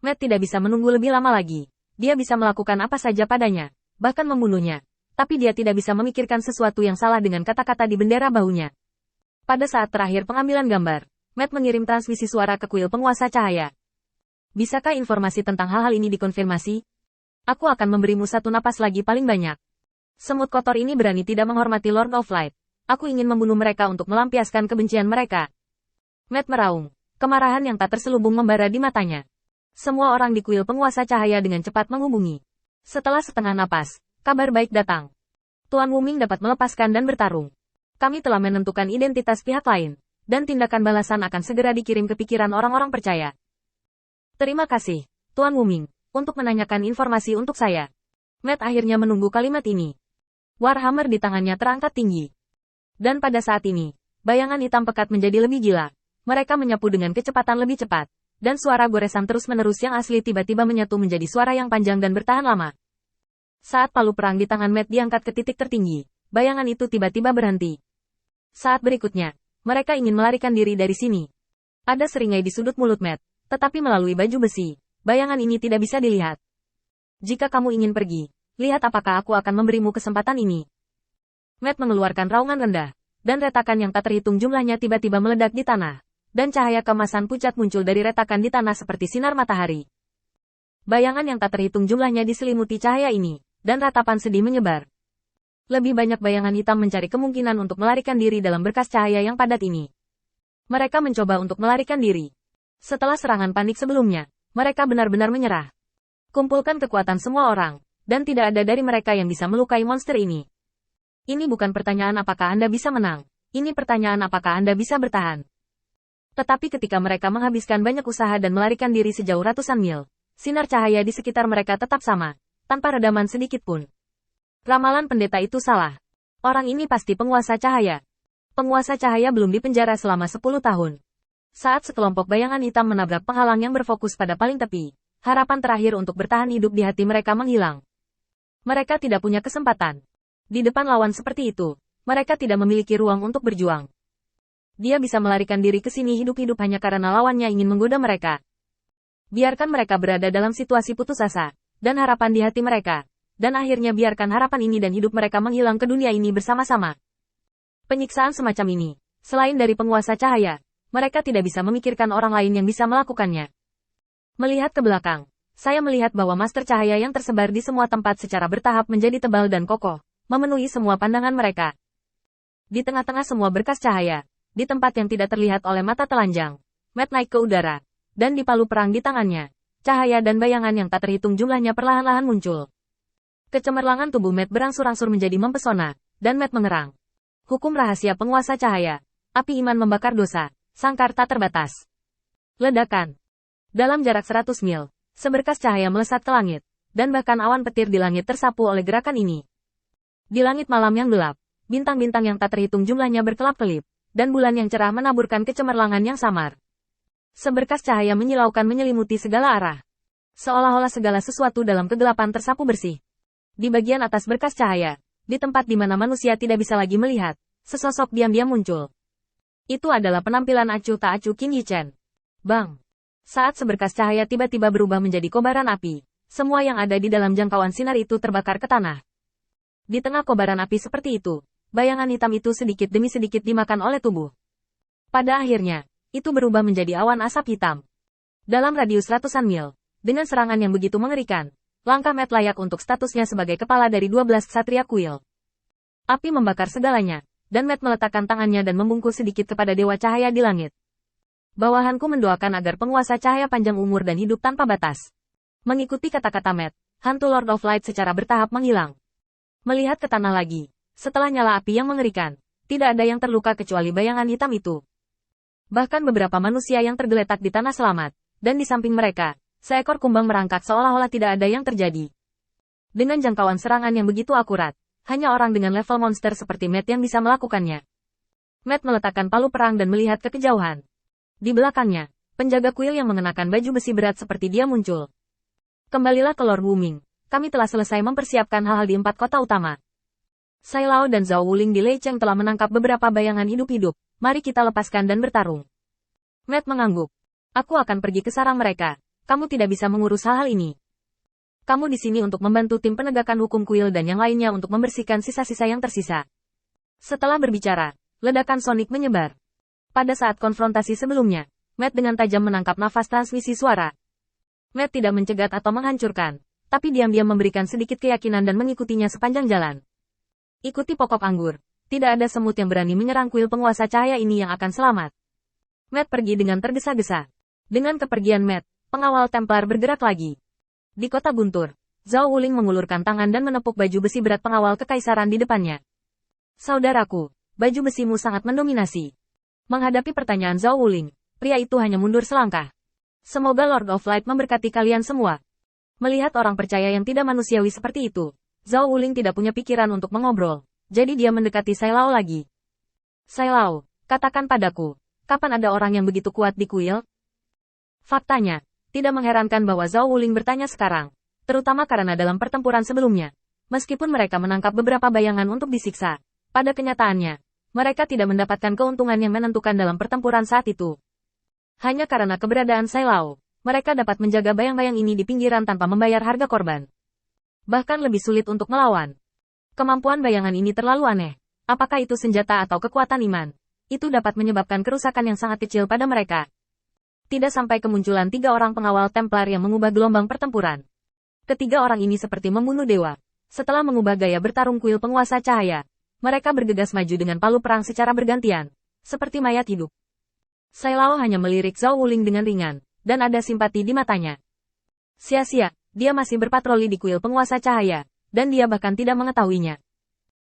Matt tidak bisa menunggu lebih lama lagi. Dia bisa melakukan apa saja padanya, bahkan membunuhnya. Tapi dia tidak bisa memikirkan sesuatu yang salah dengan kata-kata di bendera bahunya. Pada saat terakhir pengambilan gambar, Matt mengirim transmisi suara ke kuil penguasa cahaya. Bisakah informasi tentang hal-hal ini dikonfirmasi? Aku akan memberimu satu napas lagi paling banyak. Semut kotor ini berani tidak menghormati Lord of Light. Aku ingin membunuh mereka untuk melampiaskan kebencian mereka. Matt meraung. Kemarahan yang tak terselubung membara di matanya. Semua orang di kuil penguasa cahaya dengan cepat menghubungi. Setelah setengah napas, kabar baik datang. Tuan Wuming dapat melepaskan dan bertarung. Kami telah menentukan identitas pihak lain, dan tindakan balasan akan segera dikirim ke pikiran orang-orang percaya. Terima kasih, Tuan Wuming, untuk menanyakan informasi untuk saya. Matt akhirnya menunggu kalimat ini. Warhammer di tangannya terangkat tinggi. Dan pada saat ini, bayangan hitam pekat menjadi lebih gila. Mereka menyapu dengan kecepatan lebih cepat. Dan suara goresan terus-menerus yang asli tiba-tiba menyatu menjadi suara yang panjang dan bertahan lama. Saat palu perang di tangan Matt diangkat ke titik tertinggi, bayangan itu tiba-tiba berhenti. Saat berikutnya, mereka ingin melarikan diri dari sini. Ada seringai di sudut mulut Matt, tetapi melalui baju besi, bayangan ini tidak bisa dilihat. Jika kamu ingin pergi, lihat apakah aku akan memberimu kesempatan ini. Matt mengeluarkan raungan rendah, dan retakan yang tak terhitung jumlahnya tiba-tiba meledak di tanah. Dan cahaya kemasan pucat muncul dari retakan di tanah seperti sinar matahari. Bayangan yang tak terhitung jumlahnya diselimuti cahaya ini, dan ratapan sedih menyebar. Lebih banyak bayangan hitam mencari kemungkinan untuk melarikan diri dalam berkas cahaya yang padat ini. Mereka mencoba untuk melarikan diri. Setelah serangan panik sebelumnya, mereka benar-benar menyerah. Kumpulkan kekuatan semua orang, dan tidak ada dari mereka yang bisa melukai monster ini. Ini bukan pertanyaan apakah Anda bisa menang. Ini pertanyaan apakah Anda bisa bertahan. Tetapi ketika mereka menghabiskan banyak usaha dan melarikan diri sejauh ratusan mil, sinar cahaya di sekitar mereka tetap sama, tanpa redaman sedikit pun. Ramalan pendeta itu salah. Orang ini pasti penguasa cahaya. Penguasa cahaya belum dipenjara selama 10 tahun. Saat sekelompok bayangan hitam menabrak penghalang yang berfokus pada paling tepi, harapan terakhir untuk bertahan hidup di hati mereka menghilang. Mereka tidak punya kesempatan. Di depan lawan seperti itu, mereka tidak memiliki ruang untuk berjuang. Dia bisa melarikan diri ke sini hidup-hidup hanya karena lawannya ingin menggoda mereka. Biarkan mereka berada dalam situasi putus asa, dan harapan di hati mereka. Dan akhirnya biarkan harapan ini dan hidup mereka menghilang ke dunia ini bersama-sama. Penyiksaan semacam ini, selain dari penguasa cahaya, mereka tidak bisa memikirkan orang lain yang bisa melakukannya. Melihat ke belakang, saya melihat bahwa master cahaya yang tersebar di semua tempat secara bertahap menjadi tebal dan kokoh, memenuhi semua pandangan mereka. Di tengah-tengah semua berkas cahaya, di tempat yang tidak terlihat oleh mata telanjang, Matt naik ke udara, dan di palu perang di tangannya, cahaya dan bayangan yang tak terhitung jumlahnya perlahan-lahan muncul. Kecemerlangan tubuh Matt berangsur-angsur menjadi mempesona, dan Matt mengerang. Hukum rahasia penguasa cahaya, api iman membakar dosa, sangkar tak terbatas. Ledakan. Dalam jarak 100 mil, seberkas cahaya melesat ke langit, dan bahkan awan petir di langit tersapu oleh gerakan ini. Di langit malam yang gelap, bintang-bintang yang tak terhitung jumlahnya berkelap-kelip, dan bulan yang cerah menaburkan kecemerlangan yang samar. Seberkas cahaya menyilaukan menyelimuti segala arah. Seolah-olah segala sesuatu dalam kegelapan tersapu bersih. Di bagian atas berkas cahaya, di tempat di mana manusia tidak bisa lagi melihat, sesosok diam-diam muncul. Itu adalah penampilan acuh tak acuh Qin Yichen. Bang! Saat seberkas cahaya tiba-tiba berubah menjadi kobaran api, semua yang ada di dalam jangkauan sinar itu terbakar ke tanah. Di tengah kobaran api seperti itu, bayangan hitam itu sedikit demi sedikit dimakan oleh tubuh. Pada akhirnya, itu berubah menjadi awan asap hitam. Dalam radius ratusan mil, dengan serangan yang begitu mengerikan, langkah Matt layak untuk statusnya sebagai kepala dari 12 ksatria kuil. Api membakar segalanya, dan Matt meletakkan tangannya dan membungkuk sedikit kepada dewa cahaya di langit. Bawahanku mendoakan agar penguasa cahaya panjang umur dan hidup tanpa batas. Mengikuti kata-kata Matt, hantu Lord of Light secara bertahap menghilang. Melihat ke tanah lagi, setelah nyala api yang mengerikan, tidak ada yang terluka kecuali bayangan hitam itu. Bahkan beberapa manusia yang tergeletak di tanah selamat, dan di samping mereka, seekor kumbang merangkak seolah-olah tidak ada yang terjadi. Dengan jangkauan serangan yang begitu akurat, hanya orang dengan level monster seperti Matt yang bisa melakukannya. Matt meletakkan palu perang dan melihat ke kejauhan. Di belakangnya, penjaga kuil yang mengenakan baju besi berat seperti dia muncul. Kembalilah ke Lord Wuming, kami telah selesai mempersiapkan hal-hal di 4 kota utama. Sai Lao dan Zhao Wuling di Lei Cheng telah menangkap beberapa bayangan hidup-hidup, mari kita lepaskan dan bertarung. Matt mengangguk. Aku akan pergi ke sarang mereka, kamu tidak bisa mengurus hal-hal ini. Kamu di sini untuk membantu tim penegakan hukum kuil dan yang lainnya untuk membersihkan sisa-sisa yang tersisa. Setelah berbicara, ledakan sonik menyebar. Pada saat konfrontasi sebelumnya, Matt dengan tajam menangkap nafas transmisi suara. Matt tidak mencegat atau menghancurkan, tapi diam-diam memberikan sedikit keyakinan dan mengikutinya sepanjang jalan. Ikuti pokok anggur. Tidak ada semut yang berani menyerang kuil penguasa cahaya ini yang akan selamat. Matt pergi dengan tergesa-gesa. Dengan kepergian Matt, pengawal Templar bergerak lagi. Di kota Guntur, Zhao Wuling mengulurkan tangan dan menepuk baju besi berat pengawal kekaisaran di depannya. Saudaraku, baju besimu sangat mendominasi. Menghadapi pertanyaan Zhao Wuling, pria itu hanya mundur selangkah. Semoga Lord of Light memberkati kalian semua. Melihat orang percaya yang tidak manusiawi seperti itu, Zhao Wuling tidak punya pikiran untuk mengobrol, jadi dia mendekati Sai Lao lagi. Sai Lao, katakan padaku, kapan ada orang yang begitu kuat di kuil? Faktanya, tidak mengherankan bahwa Zhao Wuling bertanya sekarang, terutama karena dalam pertempuran sebelumnya, meskipun mereka menangkap beberapa bayangan untuk disiksa, pada kenyataannya, mereka tidak mendapatkan keuntungan yang menentukan dalam pertempuran saat itu. Hanya karena keberadaan Sai Lao, mereka dapat menjaga bayang-bayang ini di pinggiran tanpa membayar harga korban. Bahkan lebih sulit untuk melawan. Kemampuan bayangan ini terlalu aneh. Apakah itu senjata atau kekuatan iman? Itu dapat menyebabkan kerusakan yang sangat kecil pada mereka. Tidak sampai kemunculan 3 orang pengawal Templar yang mengubah gelombang pertempuran. Ketiga orang ini seperti membunuh dewa. Setelah mengubah gaya bertarung kuil penguasa cahaya, mereka bergegas maju dengan palu perang secara bergantian, seperti mayat hidup. Sai Lao hanya melirik Zhao Wuling dengan ringan, dan ada simpati di matanya. Sia-sia, dia masih berpatroli di kuil penguasa cahaya, dan dia bahkan tidak mengetahuinya.